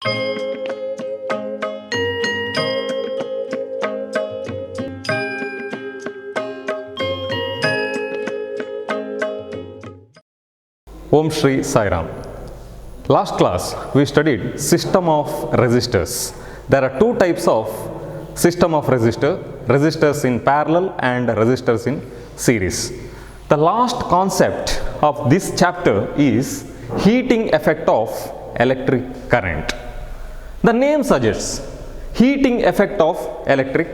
Om Shri Sai Ram. Last class we studied system of resistors. There are two types of system of resistors in parallel and resistors in series. The last concept of this chapter is heating effect of electric current. The name suggests heating effect of electric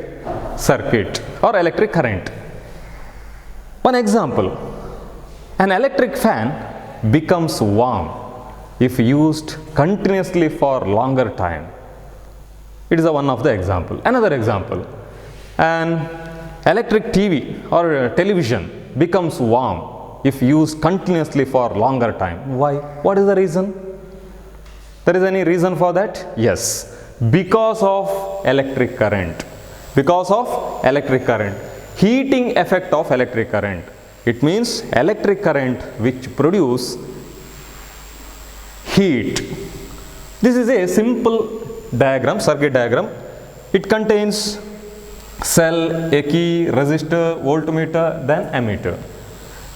circuit or electric current. One example, an electric fan becomes warm if used continuously for longer time. It is one of the example. Another example, an electric TV or television becomes warm if used continuously for longer time. Why? What is the reason? There is any reason for that? Yes, because of electric current. Because of electric current. Heating effect of electric current. It means electric current which produce heat. This is a simple diagram, circuit diagram. It contains cell, a key, resistor, voltmeter, then ammeter.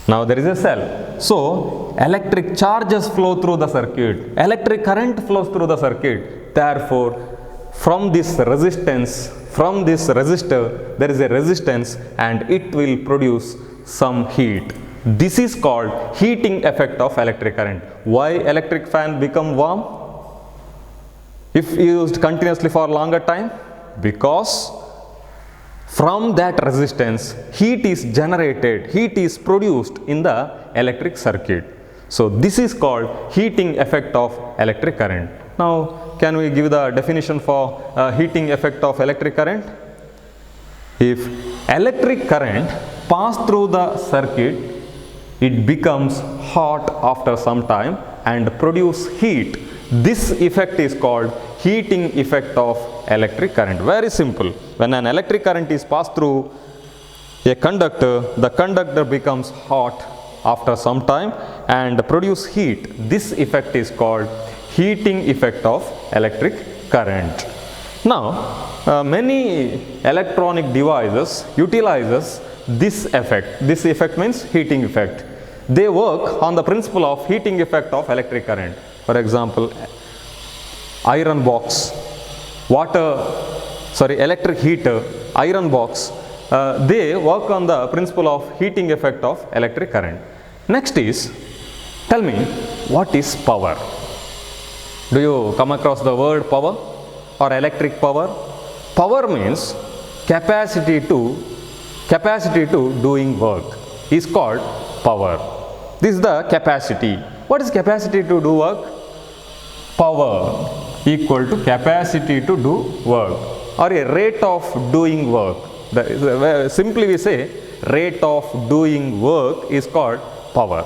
Now there is a cell. So electric charges flow through the circuit. Electric current flows through the circuit. Therefore, from this resistance, from this resistor, there is a resistance and it will produce some heat. This is called heating effect of electric current. Why electric fan become warm if used continuously for longer time? Because from that resistance heat is generated, heat is produced in the electric circuit. So this is called heating effect of electric current. Now can we give the definition for heating effect of electric current? If electric current pass through the circuit, it becomes hot after some time and produce heat. This effect is called heating effect of electric current. Very simple. When an electric current is passed through a conductor, the conductor becomes hot after some time and produce heat. This effect is called heating effect of electric current. Now, many electronic devices utilizes this effect. This effect means heating effect. They work on the principle of heating effect of electric current. For example, iron box, electric heater, iron box, they work on the principle of heating effect of electric current. Next is, tell me, what is power? Do you come across the word power or electric power? Power means capacity to doing work is called power. This is the capacity. What is capacity to do work? Power equal to capacity to do work or a rate of doing work. Simply we say rate of doing work is called power.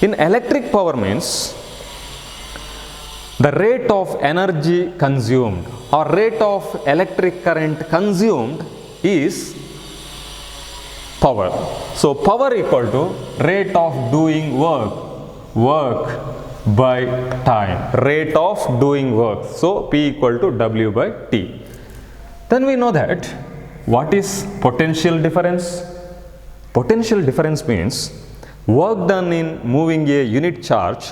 In electric power means the rate of energy consumed or rate of electric current consumed is power. So power equal to rate of doing work by time, rate of doing work. So P equal to W by T. Then we know that what is potential difference? Potential difference means work done in moving a unit charge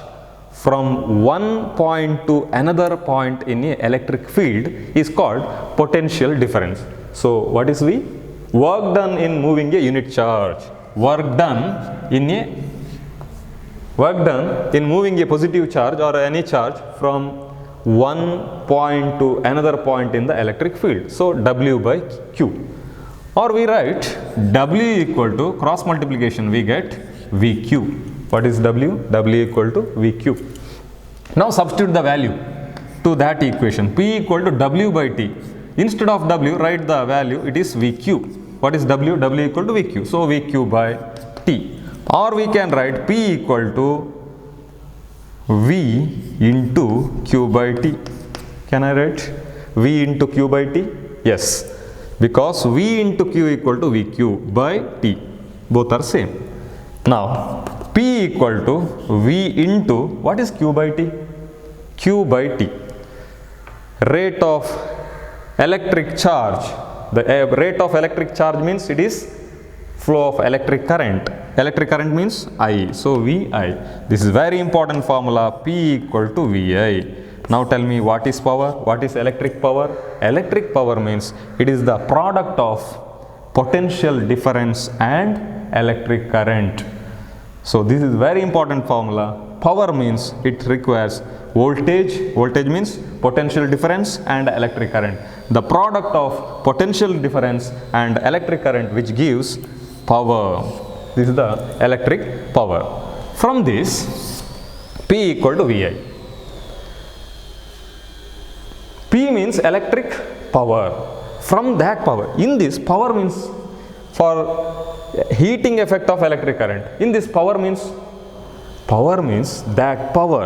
from one point to another point in an electric field is called potential difference. So what is V? Work done in moving a unit charge. Work done in moving a positive charge or any charge from one point to another point in the electric field. So W by Q. Or we write W equal to cross multiplication, we get VQ. What is W? W equal to VQ. Now substitute the value to that equation. P equal to W by T. Instead of W, write the value, it is VQ. What is W? W equal to VQ. So VQ by T. Or we can write P equal to V into Q by T. Can I write V into Q by T? Yes. Because V into Q equal to VQ by T. Both are same. Now P equal to V into, what is Q by T? Q by T. rate of electric charge. The rate of electric charge means it is flow of electric current. Electric current means I. So VI. This is very important formula, P equal to VI. Now tell me, what is power? What is electric power? Electric power means it is the product of potential difference and electric current. So this is very important formula. Power means it requires voltage. Voltage means potential difference and electric current. The product of potential difference and electric current which gives power. This is the electric power. From this, P equal to VI. P means electric power. From that power, in this power means for heating effect of electric current. In this power means that power,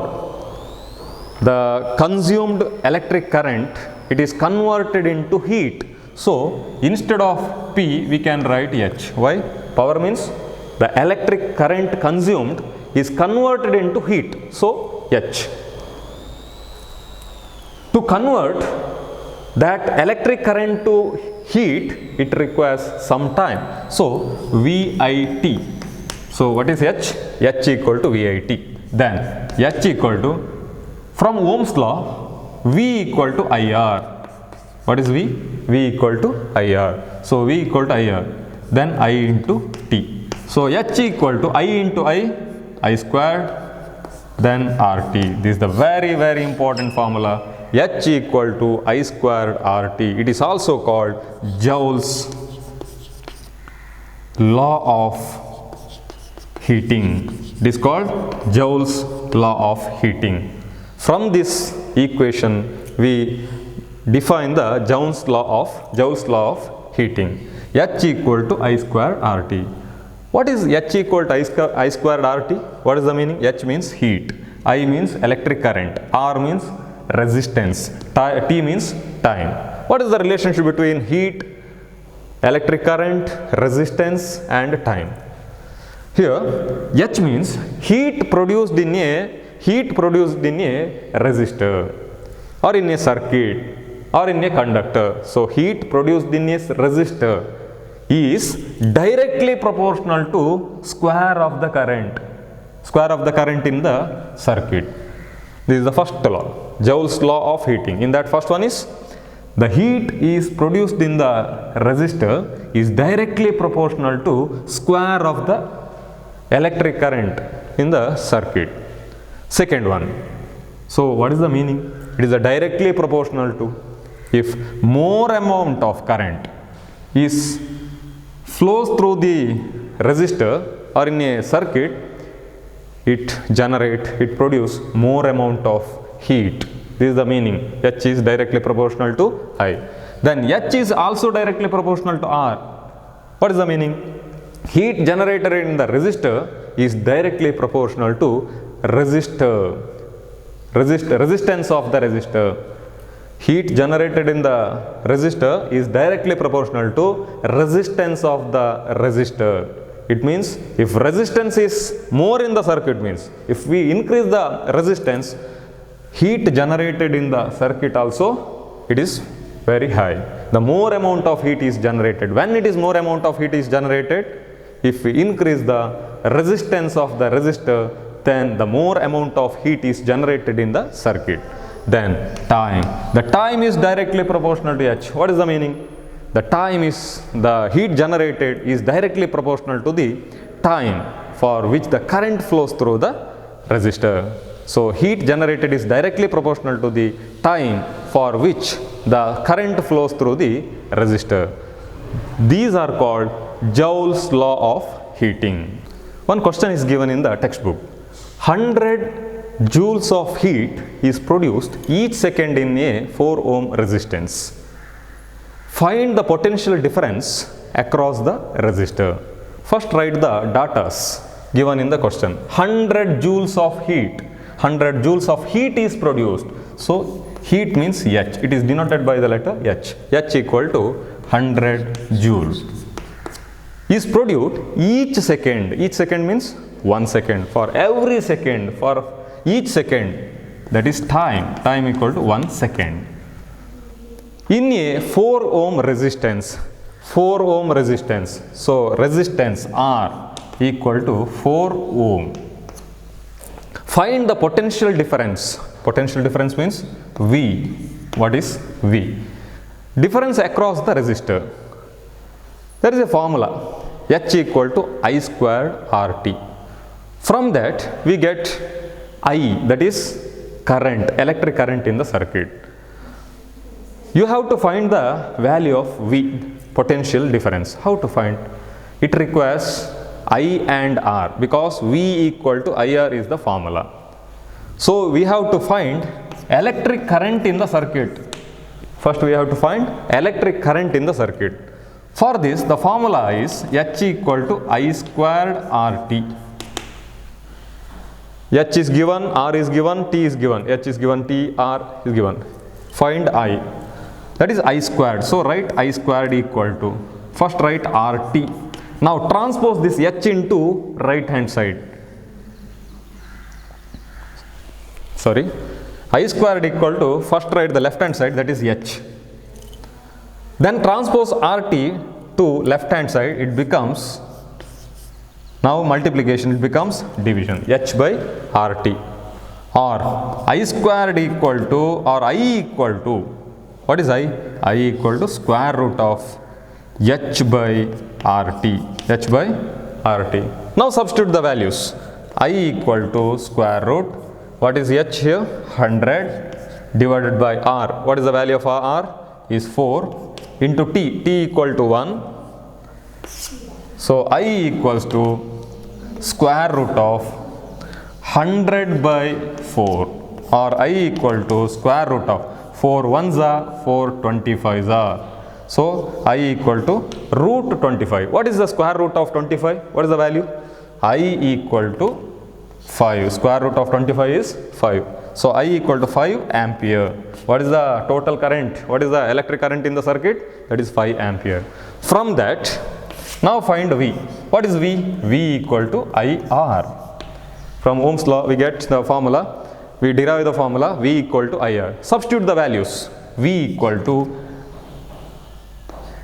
the consumed electric current, it is converted into heat. So instead of P we can write H. Why? Power means the electric current consumed is converted into heat. So H. To convert that electric current to heat, it requires some time. So VIT. So what is H? H equal to VIT. Then H equal to, from Ohm's law, V equal to IR. What is V? V equal to IR. So V equal to IR. Then I into T. So H equal to I into I squared, then RT. This is the very, very important formula. H equal to I squared RT. It is also called Joule's law of heating. It is called Joule's law of heating. From this equation, we define the Joule's law of heating. H equal to I squared RT. What is H equal to I squared RT? What is the meaning? H means heat, I means electric current, R means resistance, T means time. What is the relationship between heat, electric current, resistance and time? Here H means heat produced in a resistor or in a circuit or in a conductor. So heat produced in a resistor is directly proportional to square of the current in the circuit. This is the first law, Joule's law of heating. In that first one is the heat is produced in the resistor is directly proportional to square of the electric current in the circuit. Second one, so what is the meaning? It is a directly proportional to, if more amount of current is flows through the resistor or in a circuit, it produce more amount of heat. This is the meaning. H is directly proportional to I. Then H is also directly proportional to R. What is the meaning? Heat generated in the resistor is directly proportional to resistance of the resistor. Heat generated in the resistor is directly proportional to resistance of the resistor. It means if resistance is more in the circuit, means if we increase the resistance, heat generated in the circuit also it is very high. The more amount of heat is generated. When it is more amount of heat is generated, if we increase the resistance of the resistor, then the more amount of heat is generated in the circuit. Then time. The time is directly proportional to H. What is the meaning? The heat generated is directly proportional to the time for which the current flows through the resistor. So heat generated is directly proportional to the time for which the current flows through the resistor. These are called Joule's law of heating. One question is given in the textbook. 100 joules of heat is produced each second in a 4 ohm resistance. Find the potential difference across the resistor. First write the datas given in the question. 100 joules of heat. 100 joules of heat is produced. So heat means H. It is denoted by the letter H. H equal to 100 joules. Is produced each second. Each second means 1 second. For every second, for each second, that is time. Time equal to 1 second. In a 4 ohm resistance, 4 ohm resistance, so resistance R equal to 4 ohm. Find the potential difference. Potential difference means V. What is V? Difference across the resistor. There is a formula, H equal to I squared RT. From that we get I, that is current, electric current in the circuit. You have to find the value of V, potential difference. How to find? It requires I and R, because V equal to IR is the formula. So we have to find electric current in the circuit. First we have to find electric current in the circuit. For this, the formula is H equal to I squared RT. H is given, R is given, T is given. H is given, T, R is given. Find I. That is I squared. So write I squared equal to, first write RT. Now transpose this H into right hand side. Sorry. I squared equal to, first write the left hand side, that is H. Then transpose RT to left hand side, it becomes, now multiplication, it becomes division, H by RT. Or I squared equal to, or I equal to, what is I? I equal to square root of H by RT. H by RT. Now substitute the values. I equal to square root, what is H here? 100 divided by R. What is the value of R? Is 4 into T. T equal to 1. So I equals to square root of 100 by 4, or I equal to square root of 4 ones are 4 25s are. So I equal to root 25. What is the square root of 25? What is the value? I equal to 5. Square root of 25 is 5. So I equal to 5 ampere. What is the total current? What is the electric current in the circuit? That is 5 ampere. From that, now find V. What is V? V equal to IR. From Ohm's law we get the formula. We derive the formula V equal to IR. Substitute the values. V equal to,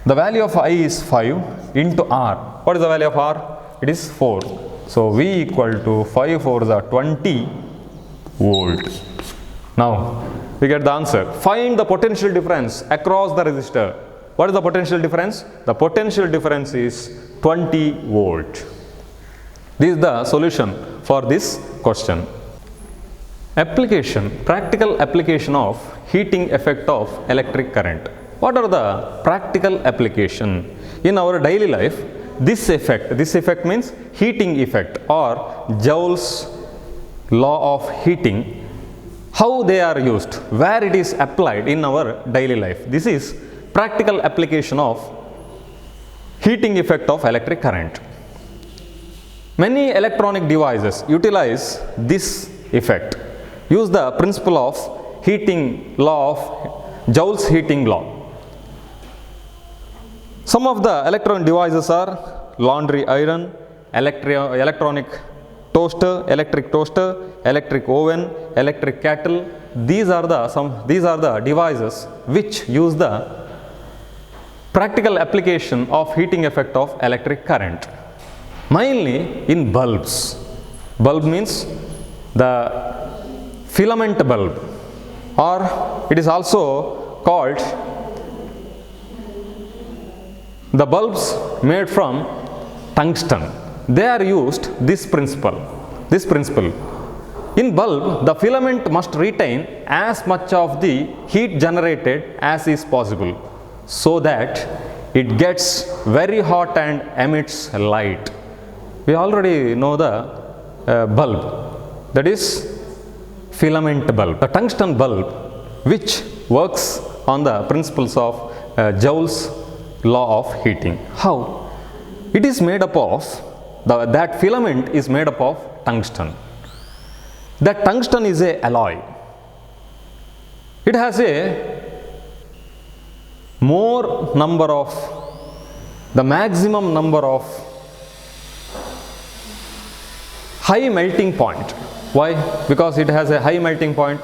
the value of I is 5 into R. What is the value of R? It is 4. So V equal to 5 4s are 20 volt. Now we get the answer. Find the potential difference across the resistor. What is the potential difference? The potential difference is 20 volt. This is the solution for this question. Application, practical application of heating effect of electric current. What are the practical application? In our daily life, this effect means heating effect or Joule's law of heating, how they are used, where it is applied in our daily life. This is practical application of heating effect of electric current. Many electronic devices utilize this effect, use the principle of heating law of Joule's heating law. Some of the electronic devices are laundry iron, electronic toaster, electric oven, electric kettle. These are the devices which use the practical application of heating effect of electric current. Mainly in bulbs. Bulb means the filament bulb, or it is also called the bulbs made from tungsten. They are used this principle. In bulb, the filament must retain as much of the heat generated as is possible, so that it gets very hot and emits light. We already know the bulb, that is filament bulb, the tungsten bulb, which works on the principles of Joule's law of heating. How? It is made up of, that filament is made up of tungsten. That tungsten is a alloy. It has a more number of, the maximum number of high melting point. Why? Because it has a high melting point.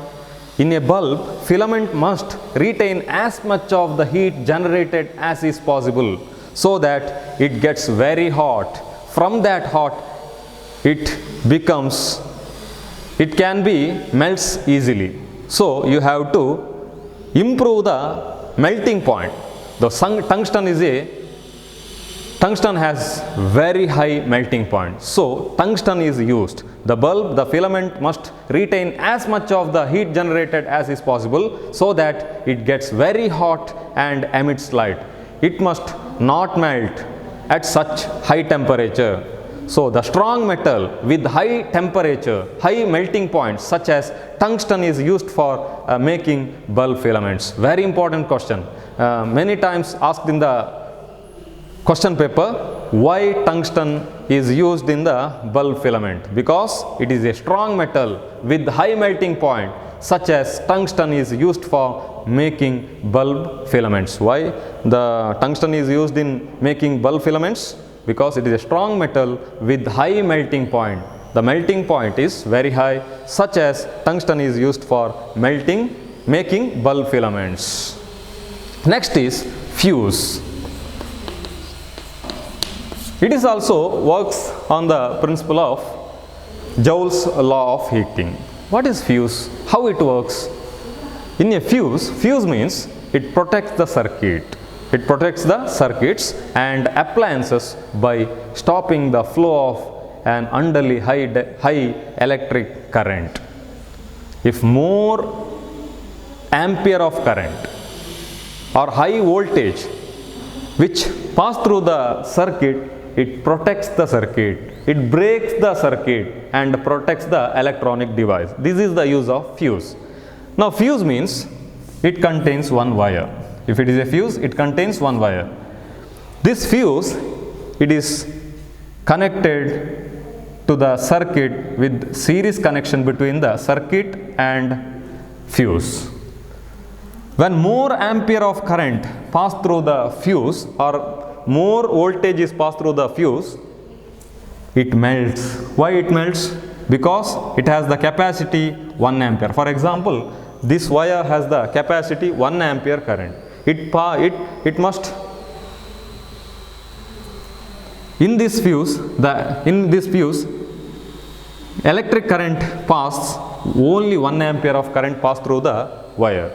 In a bulb, filament must retain as much of the heat generated as is possible so that it gets very hot. From that hot, it can be melts easily. So you have to improve the melting point. The tungsten has very high melting point. So tungsten is used. The bulb, the filament must retain as much of the heat generated as is possible so that it gets very hot and emits light. It must not melt at such high temperature. So the strong metal with high temperature, high melting points such as tungsten is used for making bulb filaments. Very important question. Many times asked in the question paper, why tungsten is used in the bulb filament? Because it is a strong metal with high melting point such as tungsten is used for making bulb filaments. Why the tungsten is used in making bulb filaments? Because it is a strong metal with high melting point. The melting point is very high, such as tungsten is used for making bulb filaments. Next is fuse. It is also works on the principle of Joule's law of heating. What is fuse? How it works? In a fuse means it protects the circuit. It protects the circuits and appliances by stopping the flow of an unduly high electric current. If more ampere of current or high voltage which pass through the circuit, it protects the circuit, it breaks the circuit and protects the electronic device. This is the use of fuse. Now fuse means it contains one wire. If it is a fuse, it contains one wire. This fuse, it is connected to the circuit with series connection between the circuit and fuse. When more ampere of current pass through the fuse or more voltage is passed through the fuse, it melts. Why it melts? Because it has the capacity 1 ampere. For example, this wire has the capacity 1 ampere current. It must, in this fuse, electric current passes, only 1 ampere of current pass through the wire.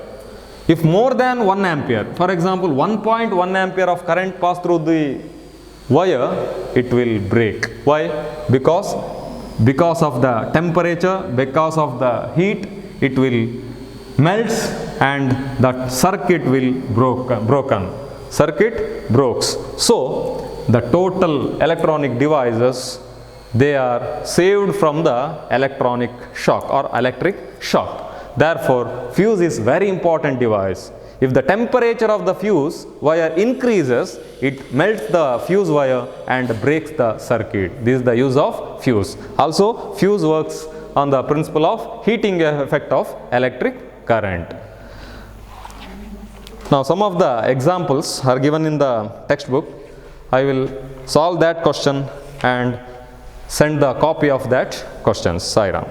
If more than 1 ampere, for example 1.1 ampere of current pass through the wire, it will break. Why? Because of the temperature, because of the heat, it will melts and the circuit will broken. Circuit breaks. So the total electronic devices, they are saved from the electronic shock or electric shock. Therefore, fuse is very important device. If the temperature of the fuse wire increases, it melts the fuse wire and breaks the circuit. This is the use of fuse. Also, fuse works on the principle of heating effect of electric current. Now, some of the examples are given in the textbook. I will solve that question and send the copy of that question. Sai Ram.